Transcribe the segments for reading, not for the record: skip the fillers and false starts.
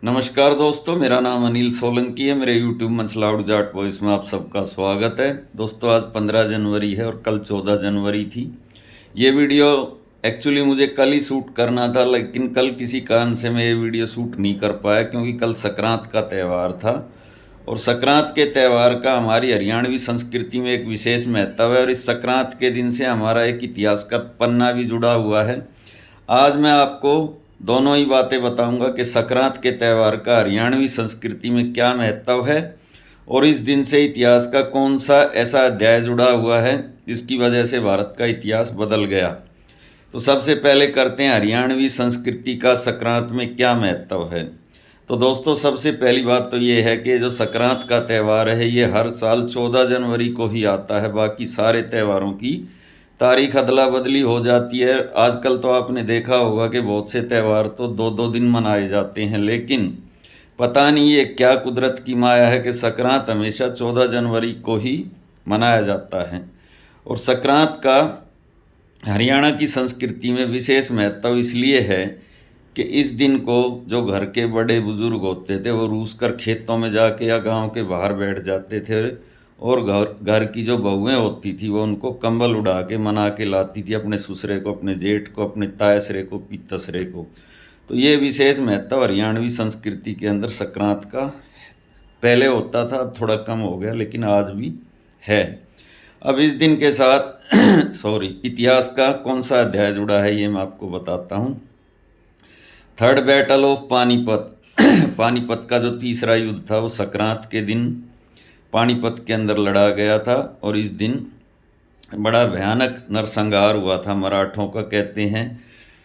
नमस्कार दोस्तों, मेरा नाम अनिल सोलंकी है। मेरे YouTube मंचलाउड जाट वॉइस में आप सबका स्वागत है। दोस्तों, आज 15 जनवरी है और कल 14 जनवरी थी। ये वीडियो एक्चुअली मुझे कल ही शूट करना था, लेकिन कल किसी कारण से मैं ये वीडियो शूट नहीं कर पाया क्योंकि कल संक्रांत का त्यौहार था। और संक्रांत के त्यौहार का हमारी हरियाणवी संस्कृति में एक विशेष महत्व है और इस संक्रांत के दिन से हमारा एक इतिहास का पन्ना भी जुड़ा हुआ है। आज मैं आपको दोनों ही बातें बताऊंगा कि संक्रांत के त्यौहार का हरियाणवी संस्कृति में क्या महत्व है और इस दिन से इतिहास का कौन सा ऐसा अध्याय जुड़ा हुआ है जिसकी वजह से भारत का इतिहास बदल गया। तो सबसे पहले करते हैं हरियाणवी संस्कृति का संक्रांत में क्या महत्व है। तो दोस्तों, सबसे पहली बात तो ये है कि जो संक्रांत का त्यौहार है ये हर साल 14 जनवरी को ही आता है। बाकी सारे त्यौहारों की तारीख अदला बदली हो जाती है। आजकल तो आपने देखा होगा कि बहुत से त्यौहार तो दो दो दिन मनाए जाते हैं, लेकिन पता नहीं ये क्या कुदरत की माया है कि संक्रांत हमेशा 14 जनवरी को ही मनाया जाता है। और संक्रांत का हरियाणा की संस्कृति में विशेष महत्व इसलिए है कि इस दिन को जो घर के बड़े बुजुर्ग होते थे वो रूस कर खेतों में जाके या गांव के बाहर बैठ जाते थे और घर की जो बहुएं होती थी वो उनको कंबल उड़ा के मना के लाती थी अपने ससुरे को, अपने जेठ को, अपने तायसरे को, पितसरे को। तो ये विशेष महत्व हरियाणवी संस्कृति के अंदर संक्रांत का पहले होता था, अब थोड़ा कम हो गया, लेकिन आज भी है। अब इस दिन के साथ इतिहास का कौन सा अध्याय जुड़ा है ये मैं आपको बताता हूँ। Third battle of Panipat Panipat का जो तीसरा युद्ध था वो संक्रांत के दिन पानीपत के अंदर लड़ा गया था और इस दिन बड़ा भयानक नरसंहार हुआ था मराठों का। कहते हैं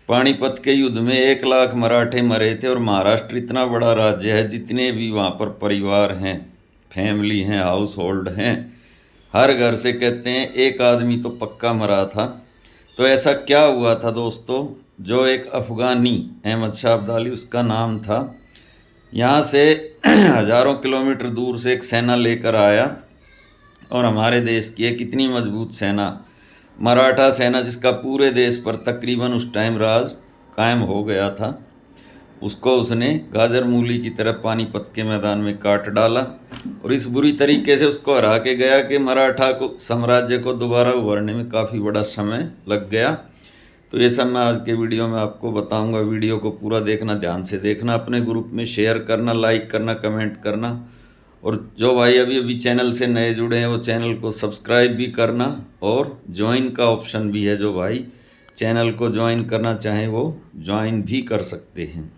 पानीपत के युद्ध में 1 लाख मराठे मरे थे। और महाराष्ट्र इतना बड़ा राज्य है, जितने भी वहाँ पर परिवार हैं, फैमिली हैं, हाउस होल्ड हैं, हर घर से कहते हैं एक आदमी तो पक्का मरा था। तो ऐसा क्या हुआ था दोस्तों, जो एक अफ़गानी अहमद शाह अब्दाली उसका नाम था, यहाँ से हज़ारों किलोमीटर दूर से एक सेना लेकर आया और हमारे देश की एक इतनी मजबूत सेना, मराठा सेना, जिसका पूरे देश पर तकरीबन उस टाइम राज कायम हो गया था, उसको उसने गाजर मूली की तरह पानीपत के मैदान में काट डाला और इस बुरी तरीके से उसको हरा के गया कि मराठा को साम्राज्य को दोबारा उभरने में काफ़ी बड़ा समय लग गया। तो ये सब मैं आज के वीडियो में आपको बताऊंगा। वीडियो को पूरा देखना, ध्यान से देखना, अपने ग्रुप में शेयर करना, लाइक करना, कमेंट करना, और जो भाई अभी अभी चैनल से नए जुड़े हैं वो चैनल को सब्सक्राइब भी करना। और ज्वाइन का ऑप्शन भी है, जो भाई चैनल को ज्वाइन करना चाहें वो ज्वाइन भी कर सकते हैं।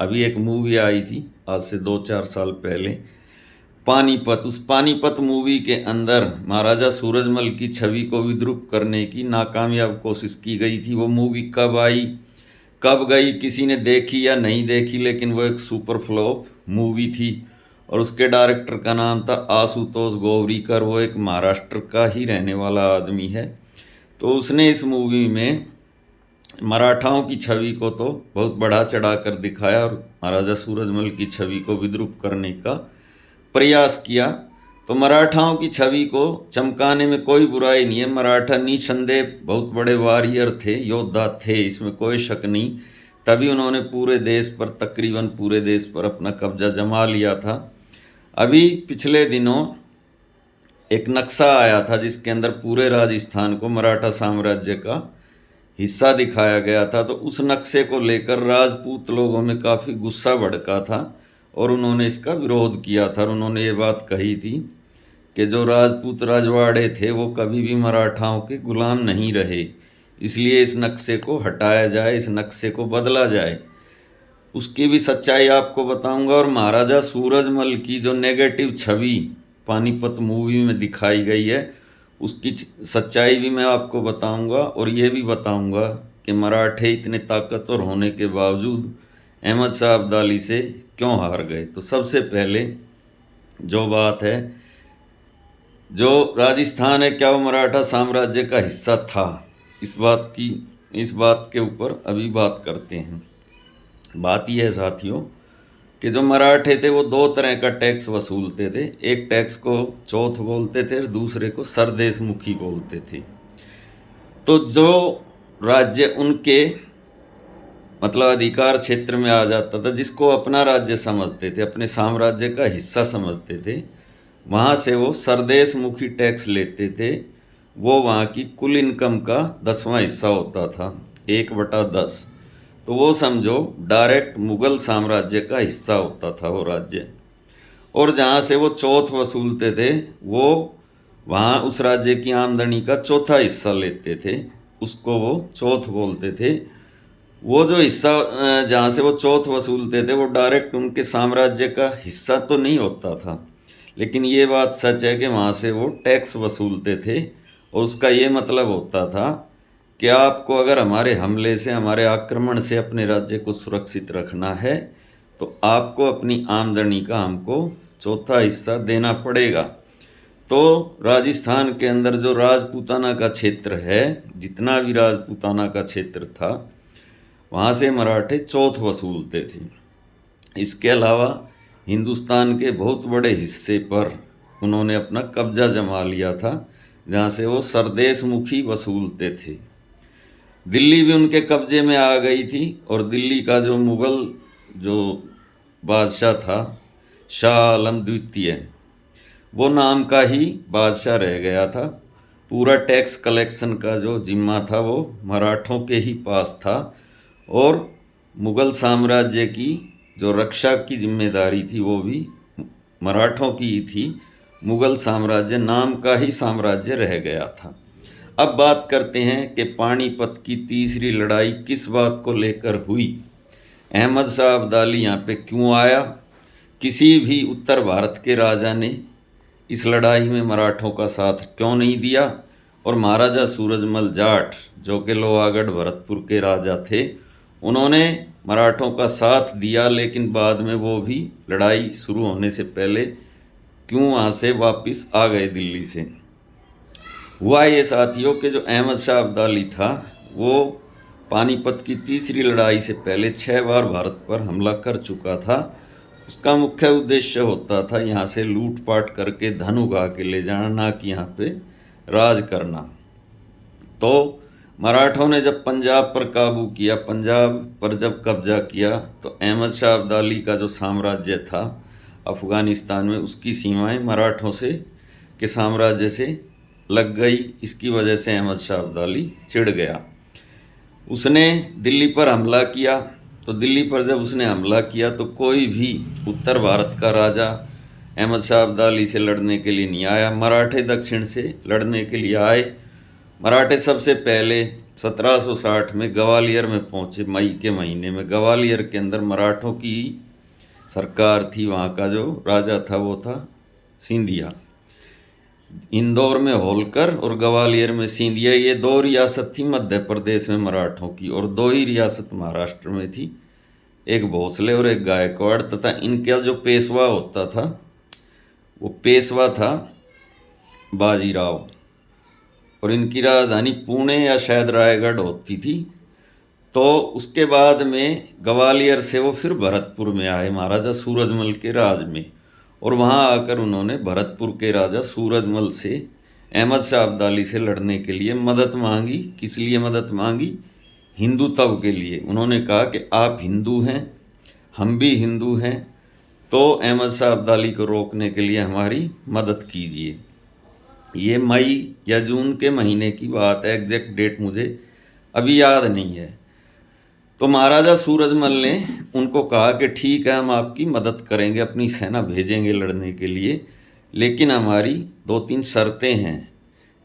अभी एक मूवी आई थी आज से 2-4 साल पहले, पानीपत। उस पानीपत मूवी के अंदर महाराजा सूरजमल की छवि को विद्रूप करने की नाकामयाब कोशिश की गई थी। वो मूवी कब आई, कब गई, किसी ने देखी या नहीं देखी, लेकिन वो एक सुपर फ्लॉप मूवी थी। और उसके डायरेक्टर का नाम था आशुतोष गोवरीकर। वो एक महाराष्ट्र का ही रहने वाला आदमी है। तो उसने इस मूवी में मराठाओं की छवि को तो बहुत बढ़ा चढ़ा कर दिखाया और महाराजा सूरजमल की छवि को विद्रूप करने का प्रयास किया। तो मराठाओं की छवि को चमकाने में कोई बुराई नहीं है। मराठा निसंदेह बहुत बड़े वॉरियर थे, योद्धा थे, इसमें कोई शक नहीं। तभी उन्होंने पूरे देश पर, तकरीबन पूरे देश पर अपना कब्जा जमा लिया था। अभी पिछले दिनों एक नक्शा आया था जिसके अंदर पूरे राजस्थान को मराठा साम्राज्य का हिस्सा दिखाया गया था। तो उस नक्शे को लेकर राजपूत लोगों में काफ़ी गुस्सा भड़का था और उन्होंने इसका विरोध किया था। और उन्होंने ये बात कही थी कि जो राजपूत राजवाड़े थे वो कभी भी मराठाओं के गुलाम नहीं रहे, इसलिए इस नक्शे को हटाया जाए, इस नक्शे को बदला जाए। उसकी भी सच्चाई आपको बताऊंगा। और महाराजा सूरजमल की जो नेगेटिव छवि पानीपत मूवी में दिखाई गई है उसकी सच्चाई भी मैं आपको बताऊंगा। और ये भी बताऊंगा कि मराठे इतने ताकतवर होने के बावजूद अहमद शाह अब्दाली से क्यों हार गए। तो सबसे पहले जो बात है, जो राजस्थान है, क्या वो मराठा साम्राज्य का हिस्सा था, इस बात के ऊपर अभी बात करते हैं। बात यह है साथियों कि जो मराठे थे वो 2 तरह का टैक्स वसूलते थे। एक टैक्स को चौथ बोलते थे और दूसरे को सरदेशमुखी बोलते थे। तो जो राज्य उनके मतलब अधिकार क्षेत्र में आ जाता था, जिसको अपना राज्य समझते थे, अपने साम्राज्य का हिस्सा समझते थे, वहाँ से वो सरदेश मुखी टैक्स लेते थे। वो वहाँ की कुल इनकम का 10वां हिस्सा होता था, 1/10। तो वो समझो डायरेक्ट मुगल साम्राज्य का हिस्सा होता था वो राज्य। और जहाँ से वो चौथ वसूलते थे, वो वहाँ उस राज्य की आमदनी का चौथा हिस्सा लेते थे, उसको वो चौथ बोलते थे। वो जो हिस्सा जहाँ से वो चौथ वसूलते थे, वो डायरेक्ट उनके साम्राज्य का हिस्सा तो नहीं होता था, लेकिन ये बात सच है कि वहाँ से वो टैक्स वसूलते थे। और उसका ये मतलब होता था कि आपको अगर हमारे हमले से, हमारे आक्रमण से अपने राज्य को सुरक्षित रखना है, तो आपको अपनी आमदनी का हमको चौथा हिस्सा देना पड़ेगा। तो राजस्थान के अंदर जो राजपूताना का क्षेत्र है, जितना भी राजपूताना का क्षेत्र था, वहाँ से मराठे चौथ वसूलते थे। इसके अलावा हिंदुस्तान के बहुत बड़े हिस्से पर उन्होंने अपना कब्जा जमा लिया था, जहाँ से वो सरदेश मुखी वसूलते थे। दिल्ली भी उनके कब्जे में आ गई थी, और दिल्ली का जो मुग़ल जो बादशाह था, शाह आलम द्वितीय, वो नाम का ही बादशाह रह गया था। पूरा टैक्स कलेक्शन का जो जिम्मा था वो मराठों के ही पास था, और मुग़ल साम्राज्य की जो रक्षा की जिम्मेदारी थी वो भी मराठों की ही थी। मुग़ल साम्राज्य नाम का ही साम्राज्य रह गया था। अब बात करते हैं कि पानीपत की तीसरी लड़ाई किस बात को लेकर हुई, अहमद शाह अब्दाली यहाँ पे क्यों आया, किसी भी उत्तर भारत के राजा ने इस लड़ाई में मराठों का साथ क्यों नहीं दिया, और महाराजा सूरजमल जाट जो कि लोहागढ़ भरतपुर के राजा थे, उन्होंने मराठों का साथ दिया, लेकिन बाद में वो भी लड़ाई शुरू होने से पहले क्यों वहाँ से वापस आ गए दिल्ली से। हुआ ये साथियों कि जो अहमद शाह अब्दाली था, वो पानीपत की तीसरी लड़ाई से पहले 6 बार भारत पर हमला कर चुका था। उसका मुख्य उद्देश्य होता था यहाँ से लूटपाट करके धन उगा के ले जाना, ना कि यहाँ पे राज करना। तो मराठों ने जब पंजाब पर काबू किया, पंजाब पर जब कब्जा किया, तो अहमद शाह अब्दाली का जो साम्राज्य था अफ़गानिस्तान में, उसकी सीमाएं मराठों से के साम्राज्य से लग गई। इसकी वजह से अहमद शाह अब्दाली चिढ़ गया, उसने दिल्ली पर हमला किया। तो दिल्ली पर जब उसने हमला किया, तो कोई भी उत्तर भारत का राजा अहमद शाह अब्दाली से लड़ने के लिए नहीं आया, मराठे दक्षिण से लड़ने के लिए आए। मराठे सबसे पहले 1760 में ग्वालियर में पहुँचे, मई के महीने में। ग्वालियर के अंदर मराठों की सरकार थी, वहाँ का जो राजा था वो था सिंधिया। इंदौर में होलकर और ग्वालियर में सिंधिया, ये 2 रियासत थी मध्य प्रदेश में मराठों की, और 2 ही रियासत महाराष्ट्र में थी, एक भोसले और एक गायकवाड़। तथा इनका जो पेशवा होता था, वो पेशवा था बाजीराव, और इनकी राजधानी पुणे या शायद रायगढ़ होती थी। तो उसके बाद में ग्वालियर से वो फिर भरतपुर में आए महाराजा सूरजमल के राज में, और वहाँ आकर उन्होंने भरतपुर के राजा सूरजमल से, अहमद शाह अब्दाली से लड़ने के लिए मदद मांगी। किस लिए मदद मांगी? हिंदुत्व के लिए। उन्होंने कहा कि आप हिंदू हैं, हम भी हिंदू हैं, तो अहमद शाह अब्दाली को रोकने के लिए हमारी मदद कीजिए। ये मई या जून के महीने की बात है, एग्जैक्ट डेट मुझे अभी याद नहीं है। तो महाराजा सूरजमल ने उनको कहा कि ठीक है, हम आपकी मदद करेंगे, अपनी सेना भेजेंगे लड़ने के लिए, लेकिन हमारी 2-3 शर्तें हैं।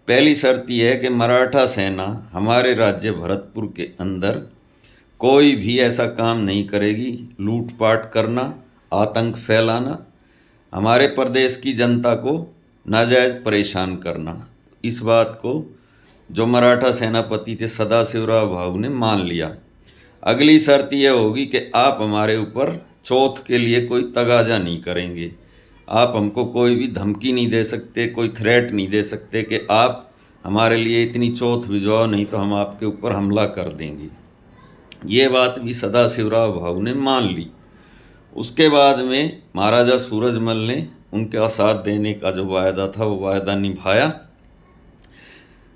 पहली शर्त यह है कि मराठा सेना हमारे राज्य भरतपुर के अंदर कोई भी ऐसा काम नहीं करेगी, लूटपाट करना, आतंक फैलाना, हमारे प्रदेश की जनता को नाजायज़ परेशान करना। इस बात को जो मराठा सेनापति थे सदाशिवराव भाऊ ने मान लिया। अगली शर्त यह होगी कि आप हमारे ऊपर चौथ के लिए कोई तगाजा नहीं करेंगे, आप हमको कोई भी धमकी नहीं दे सकते, कोई थ्रेट नहीं दे सकते कि आप हमारे लिए इतनी चौथ भिजवाओ, नहीं तो हम आपके ऊपर हमला कर देंगे। ये बात भी सदाशिवराव भाऊ ने मान ली। उसके बाद में महाराजा सूरजमल ने उनका साथ देने का जो वायदा था वो वायदा निभाया।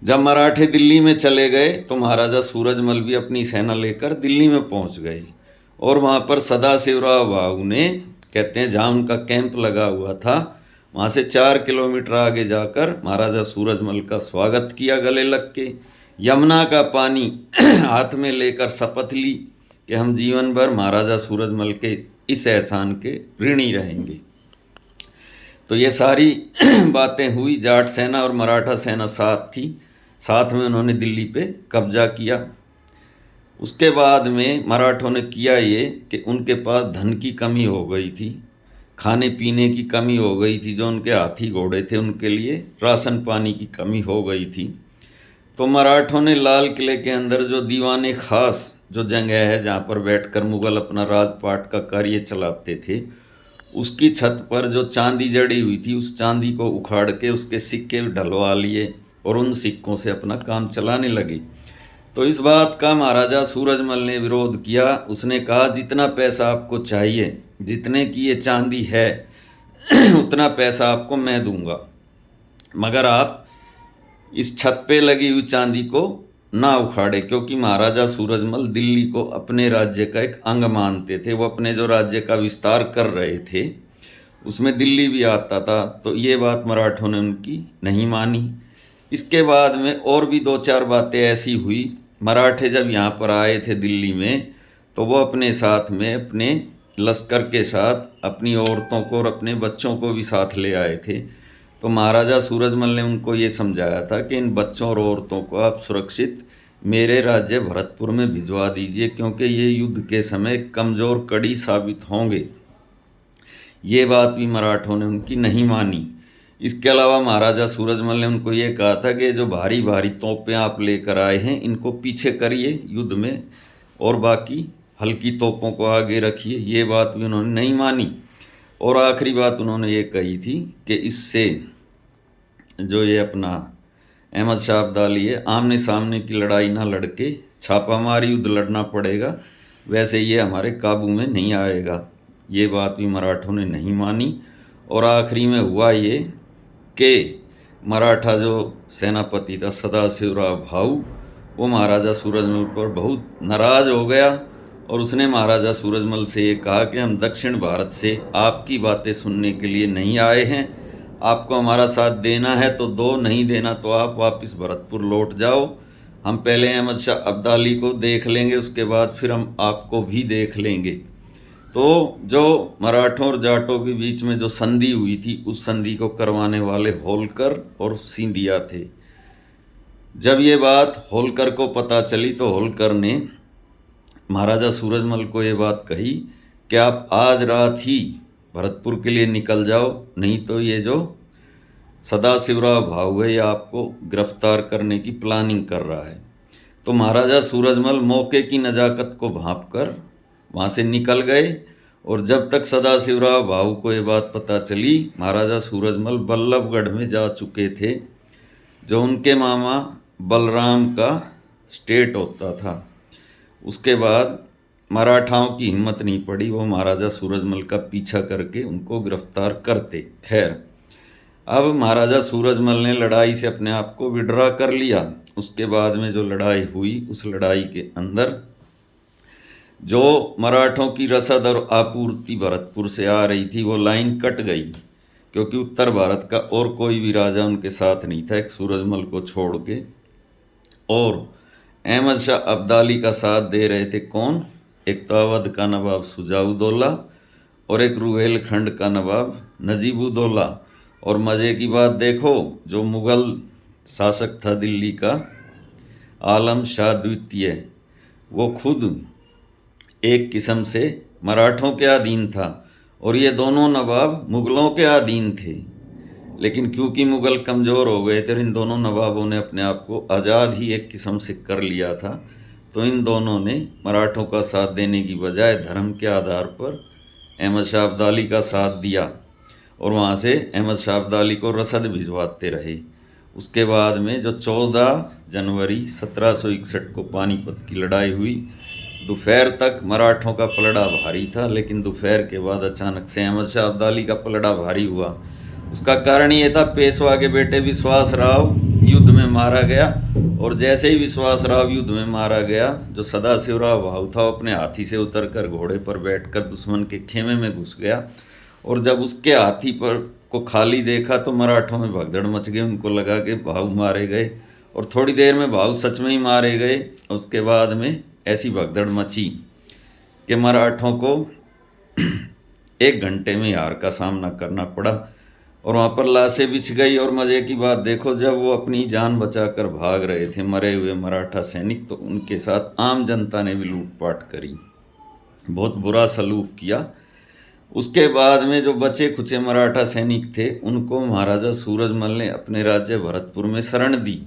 जब मराठे दिल्ली में चले गए तो महाराजा सूरजमल भी अपनी सेना लेकर दिल्ली में पहुंच गए और वहाँ पर सदाशिवराव भाऊ ने, कहते हैं जहाँ उनका कैंप लगा हुआ था, वहाँ से 4 किलोमीटर आगे जाकर महाराजा सूरजमल का स्वागत किया, गले लग के यमुना का पानी हाथ में लेकर शपथ ली कि हम जीवन भर महाराजा सूरजमल के इस एहसान के ऋणी रहेंगे। तो ये सारी बातें हुई। जाट सेना और मराठा सेना साथ थी, साथ में उन्होंने दिल्ली पे कब्जा किया। उसके बाद में मराठों ने किया ये कि उनके पास धन की कमी हो गई थी, खाने पीने की कमी हो गई थी, जो उनके हाथी घोड़े थे उनके लिए राशन पानी की कमी हो गई थी। तो मराठों ने लाल किले के अंदर जो दीवाने खास जो जगह है जहाँ पर बैठकर मुग़ल अपना राजपाट का कार्य चलाते थे, उसकी छत पर जो चांदी जड़ी हुई थी उस चांदी को उखाड़ के उसके सिक्के ढलवा लिए और उन सिक्कों से अपना काम चलाने लगे। तो इस बात का महाराजा सूरजमल ने विरोध किया। उसने कहा जितना पैसा आपको चाहिए, जितने की ये चांदी है उतना पैसा आपको मैं दूंगा, मगर आप इस छत पे लगी हुई चांदी को ना उखाड़े, क्योंकि महाराजा सूरजमल दिल्ली को अपने राज्य का एक अंग मानते थे। वो अपने जो राज्य का विस्तार कर रहे थे उसमें दिल्ली भी आता था। तो ये बात मराठों ने उनकी नहीं मानी। इसके बाद में और भी 2-4 बातें ऐसी हुई। मराठे जब यहाँ पर आए थे दिल्ली में तो वो अपने साथ में अपने लश्कर के साथ अपनी औरतों को और अपने बच्चों को भी साथ ले आए थे। तो महाराजा सूरजमल ने उनको ये समझाया था कि इन बच्चों और औरतों को आप सुरक्षित मेरे राज्य भरतपुर में भिजवा दीजिए, क्योंकि ये युद्ध के समय कमज़ोर कड़ी साबित होंगे। ये बात भी मराठों ने उनकी नहीं मानी। इसके अलावा महाराजा सूरजमल ने उनको ये कहा था कि जो भारी भारी तोपें आप लेकर आए हैं इनको पीछे करिए युद्ध में और बाकी हल्की तोपों को आगे रखिए। ये बात भी उन्होंने नहीं मानी। और आखिरी बात उन्होंने ये कही थी कि इससे जो ये अपना अहमद शाह अब्दाली है, आमने सामने की लड़ाई ना लड़के छापामारी युद्ध लड़ना पड़ेगा, वैसे ये हमारे काबू में नहीं आएगा। ये बात भी मराठों ने नहीं मानी। और आखिरी में हुआ ये कि मराठा जो सेनापति था सदाशिवराव भाऊ, वो महाराजा सूरजमल पर बहुत नाराज़ हो गया और उसने महाराजा सूरजमल से ये कहा कि हम दक्षिण भारत से आपकी बातें सुनने के लिए नहीं आए हैं, आपको हमारा साथ देना है तो दो, नहीं देना तो आप वापस भरतपुर लौट जाओ। हम पहले अहमद शाह अब्दाली को देख लेंगे, उसके बाद फिर हम आपको भी देख लेंगे। तो जो मराठों और जाटों के बीच में जो संधि हुई थी उस संधि को करवाने वाले होलकर और सिंधिया थे। जब ये बात होलकर को पता चली तो होलकर ने महाराजा सूरजमल को ये बात कही कि आप आज रात ही भरतपुर के लिए निकल जाओ, नहीं तो ये जो सदाशिवराव भाऊ है ये आपको गिरफ्तार करने की प्लानिंग कर रहा है। तो महाराजा सूरजमल मौके की नज़ाकत को भांपकर वहाँ से निकल गए। और जब तक सदाशिवराव भाऊ को ये बात पता चली, महाराजा सूरजमल बल्लभगढ़ में जा चुके थे, जो उनके मामा बलराम का स्टेट होता था। उसके बाद मराठाओं की हिम्मत नहीं पड़ी, वो महाराजा सूरजमल का पीछा करके उनको गिरफ्तार करते। खैर, अब महाराजा सूरजमल ने लड़ाई से अपने आप को विड्रा कर लिया। उसके बाद में जो लड़ाई हुई, उस लड़ाई के अंदर जो मराठों की रसद और आपूर्ति भरतपुर से आ रही थी वो लाइन कट गई, क्योंकि उत्तर भारत का और कोई भी राजा उनके साथ नहीं था एक सूरजमल को छोड़ के। और अहमद शाह अब्दाली का साथ दे रहे थे कौन? एक तो अवध का नवाब शुजाउद्दौला और एक रुहेलखंड का नवाब नजीबुद्दौला। और मज़े की बात देखो, जो मुग़ल शासक था दिल्ली का आलम शाह द्वितीय, वो खुद एक किस्म से मराठों के अधीन था और ये दोनों नवाब मुग़लों के अधीन थे। लेकिन क्योंकि मुग़ल कमज़ोर हो गए थे, इन दोनों नवाबों ने अपने आप को आज़ाद ही एक किस्म से कर लिया था। तो इन दोनों ने मराठों का साथ देने की बजाय धर्म के आधार पर अहमद शाह अब्दाली का साथ दिया और वहाँ से अहमद शाह अब्दाली को रसद भिजवाते रहे। उसके बाद में जो 14 जनवरी 1761 को पानीपत की लड़ाई हुई, दोपहर तक मराठों का पलड़ा भारी था, लेकिन दोपहर के बाद अचानक से अहमद शाह अब्दाली का पलड़ा भारी हुआ। उसका कारण ये था, पेशवा के बेटे विश्वास राव युद्ध में मारा गया। और जैसे ही विश्वासराव युद्ध में मारा गया, जो सदाशिवराव भाऊ था अपने हाथी से उतरकर घोड़े पर बैठकर दुश्मन के खेमे में घुस गया। और जब उसके हाथी पर को खाली देखा तो मराठों में भगदड़ मच गई। उनको लगा कि भाऊ मारे गए, और थोड़ी देर में भाऊ सच में ही मारे गए। उसके बाद में ऐसी भगदड़ मची कि मराठों को 1 घंटे में हार का सामना करना पड़ा, और वहाँ पर लाशें बिछ गई। और मज़े की बात देखो, जब वो अपनी जान बचाकर भाग रहे थे मरे हुए मराठा सैनिक, तो उनके साथ आम जनता ने भी लूटपाट करी, बहुत बुरा सलूक किया। उसके बाद में जो बचे खुचे मराठा सैनिक थे उनको महाराजा सूरजमल ने अपने राज्य भरतपुर में शरण दी।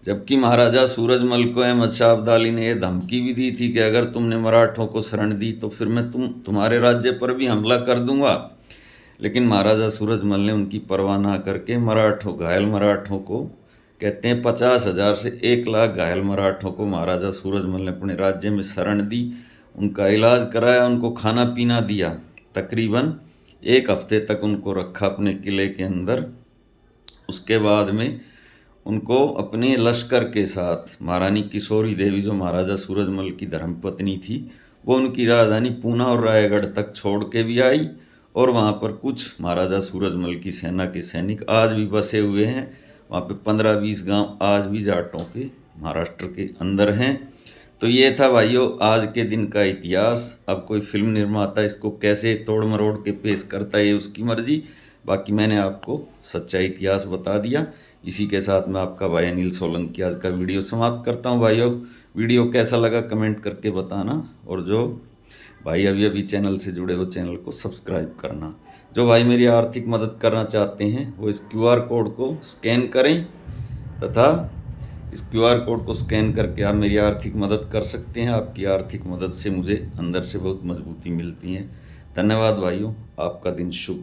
जबकि महाराजा सूरजमल को अहमद शाह अब्दाली ने यह धमकी भी दी थी कि अगर तुमने मराठों को शरण दी तो फिर मैं तुम्हारे राज्य पर भी हमला कर दूंगा। लेकिन महाराजा सूरजमल ने उनकी परवाह ना करके घायल मराठों को, कहते हैं 50,000 से 1 लाख घायल मराठों को महाराजा सूरजमल ने अपने राज्य में शरण दी। उनका इलाज कराया, उनको खाना पीना दिया, तकरीबन 1 हफ्ते तक उनको रखा अपने किले के अंदर। उसके बाद में उनको अपने लश्कर के साथ महारानी किशोरी देवी, जो महाराजा सूरजमल की धर्मपत्नी थी, वो उनकी राजधानी पूना और रायगढ़ तक छोड़ के भी आई। और वहाँ पर कुछ महाराजा सूरजमल की सेना के सैनिक आज भी बसे हुए हैं। वहाँ पे 15-20 गांव आज भी जाटों के महाराष्ट्र के अंदर हैं। तो ये था भाइयों आज के दिन का इतिहास। अब कोई फिल्म निर्माता इसको कैसे तोड़ मरोड़ के पेश करता है ये उसकी मर्जी, बाकी मैंने आपको सच्चा इतिहास बता दिया। इसी के साथ मैं आपका भाई अनिल सोलंकी आज का वीडियो समाप्त करता हूँ। भाइयों वीडियो कैसा लगा कमेंट करके बताना, और जो भाई अभी अभी चैनल से जुड़े हो चैनल को सब्सक्राइब करना। जो भाई मेरी आर्थिक मदद करना चाहते हैं वो इस QR कोड को स्कैन करें, तथा इस QR कोड को स्कैन करके आप मेरी आर्थिक मदद कर सकते हैं। आपकी आर्थिक मदद से मुझे अंदर से बहुत मजबूती मिलती है। धन्यवाद भाइयों, आपका दिन शुभ।